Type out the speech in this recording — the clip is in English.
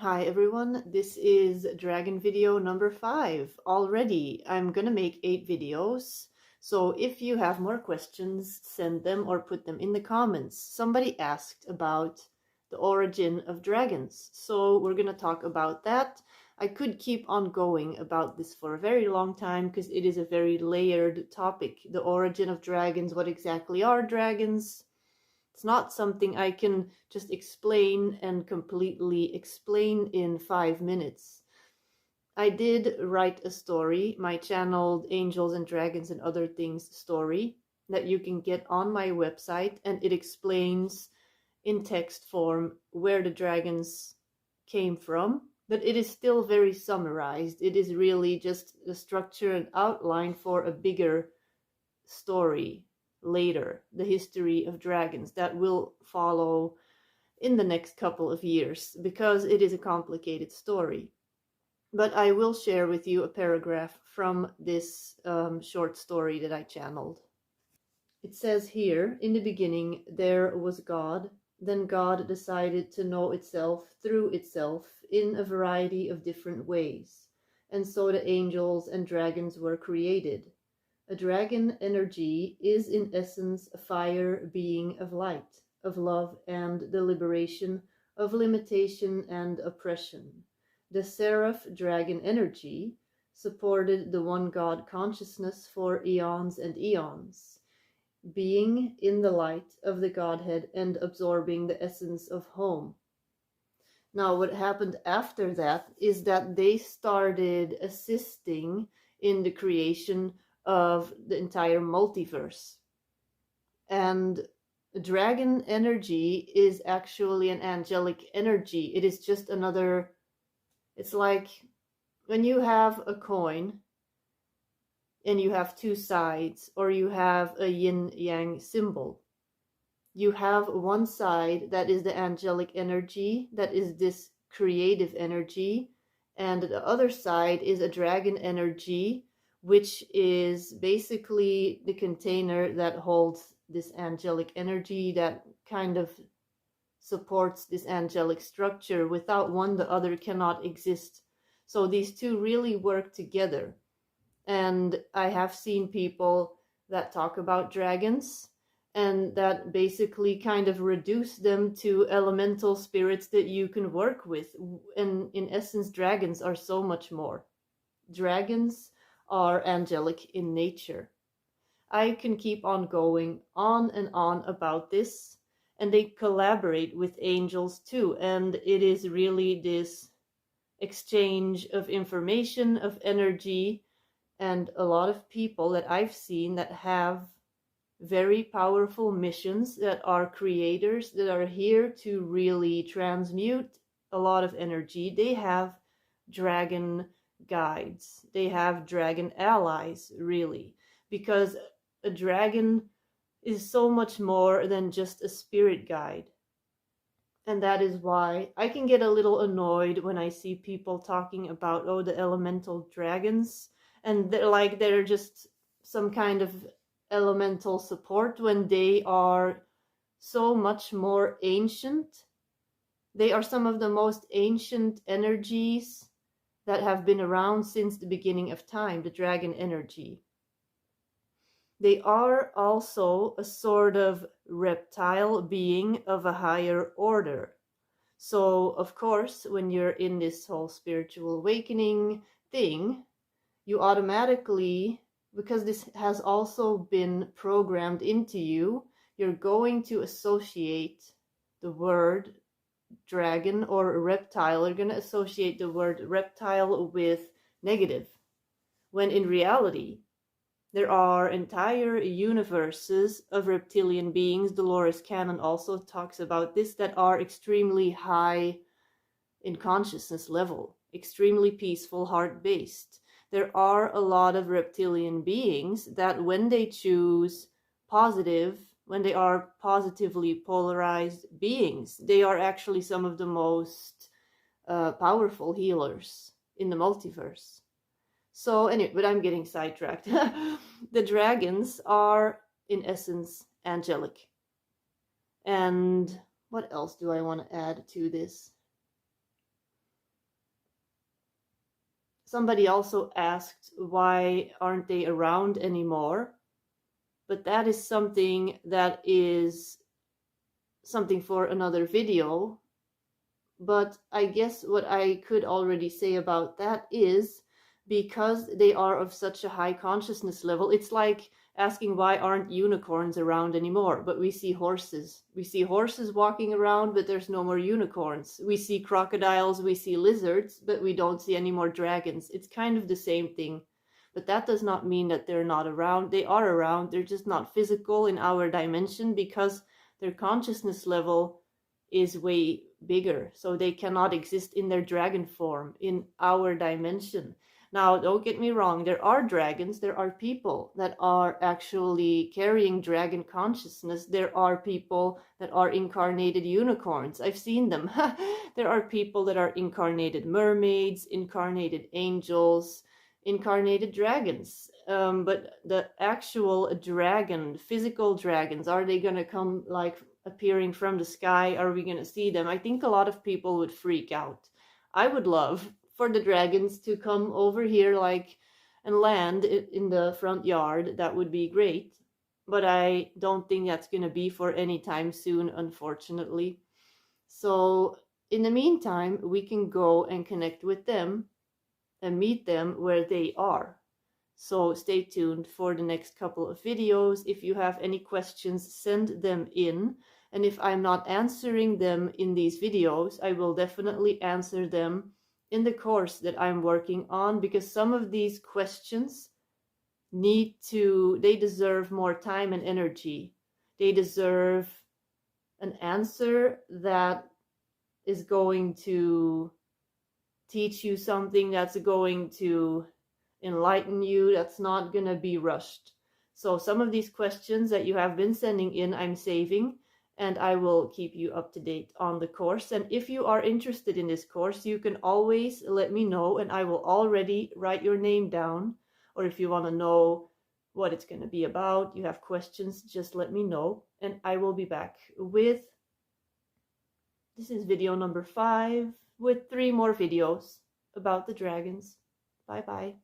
Hi everyone, this is Dragon video number 5 already. I'm gonna make 8 videos, so if you have more questions, send them or put them in the comments. Somebody asked about the origin of dragons, so we're gonna talk about that. I could keep on going about this for a very long time because it is a very layered topic. The origin of dragons, what exactly are dragons? It's not something I can just explain and completely explain in 5 minutes. I did write a story, my channeled Angels and Dragons and Other Things story, that you can get on my website, and it explains in text form where the dragons came from, but it is still very summarized. It is really just the structure and outline for a bigger story later, the history of dragons that will follow in the next couple of years because it is a complicated story. But I will share with you a paragraph from this short story that I channeled. It says here, in the beginning there was God. Then God decided to know itself through itself in a variety of different ways. And so the angels and dragons were created. A dragon energy is in essence a fire being of light, of love and deliberation, of limitation and oppression. The seraph dragon energy supported the one God consciousness for eons and eons, being in the light of the Godhead and absorbing the essence of home. Now, what happened after that is that they started assisting in the creation of the entire multiverse. And dragon energy is actually an angelic energy. It is just another, it's like when you have a coin and you have two sides, or you have a yin-yang symbol. You have one side that is the angelic energy, that is this creative energy, and the other side is a dragon energy, which is basically the container that holds this angelic energy, that kind of supports this angelic structure. Without one, the other cannot exist. So these two really work together. And I have seen people that talk about dragons and that basically kind of reduce them to elemental spirits that you can work with. And in essence, dragons are so much more. Dragons are angelic in nature. I can keep on going on and on about this, and they collaborate with angels too. And it is really this exchange of information, of energy, and a lot of people that I've seen that have very powerful missions, that are creators, that are here to really transmute a lot of energy. They have dragon guides. They have dragon allies, really, because a dragon is so much more than just a spirit guide. And that is why I can get a little annoyed when I see people talking about, oh, the elemental dragons, and they're just some kind of elemental support when they are so much more ancient. They are some of the most ancient energies that have been around since the beginning of time, the dragon energy. They are also a sort of reptile being of a higher order. So, of course, when you're in this whole spiritual awakening thing, you automatically, because this has also been programmed into you, you're going to associate the word dragon or reptile. You're going to associate the word reptile with negative, when in reality, there are entire universes of reptilian beings. Dolores Cannon also talks about this, that are extremely high in consciousness level, extremely peaceful, heart-based. There are a lot of reptilian beings that when they choose positive, when they are positively polarized beings, they are actually some of the most powerful healers in the multiverse. So anyway, but I'm getting sidetracked. The dragons are, in essence, angelic. And what else do I want to add to this? Somebody also asked why aren't they around anymore, but that is something for another video. But I guess what I could already say about that is because they are of such a high consciousness level, it's like asking why aren't unicorns around anymore, but we see horses. We see horses walking around, but there's no more unicorns. We see crocodiles, we see lizards, but we don't see any more dragons. It's kind of the same thing. But that does not mean that they're not around. They are around. They're just not physical in our dimension because their consciousness level is way bigger. So they cannot exist in their dragon form in our dimension. Now, don't get me wrong, there are dragons, there are people that are actually carrying dragon consciousness. There are people that are incarnated unicorns. I've seen them. There are people that are incarnated mermaids, incarnated angels, incarnated dragons. But the actual dragon, physical dragons, are they going to come like appearing from the sky? Are we going to see them? I think a lot of people would freak out. I would love for the dragons to come over here like and land in the front yard. That would be great, but I don't think that's going to be for any time soon, unfortunately. So in the meantime, we can go and connect with them and meet them where they are. So stay tuned for the next couple of videos. If you have any questions, send them in. And if I'm not answering them in these videos, I will definitely answer them in the course that I'm working on, because some of these questions they deserve more time and energy. They deserve an answer that is going to teach you something, that's going to enlighten you, that's not going to be rushed. So some of these questions that you have been sending in, I'm saving, and I will keep you up to date on the course. And if you are interested in this course, you can always let me know, and I will already write your name down. Or if you want to know what it's going to be about, you have questions, just let me know, and I will be back with, this is video number 5, with 3 more videos about the dragons. Bye bye.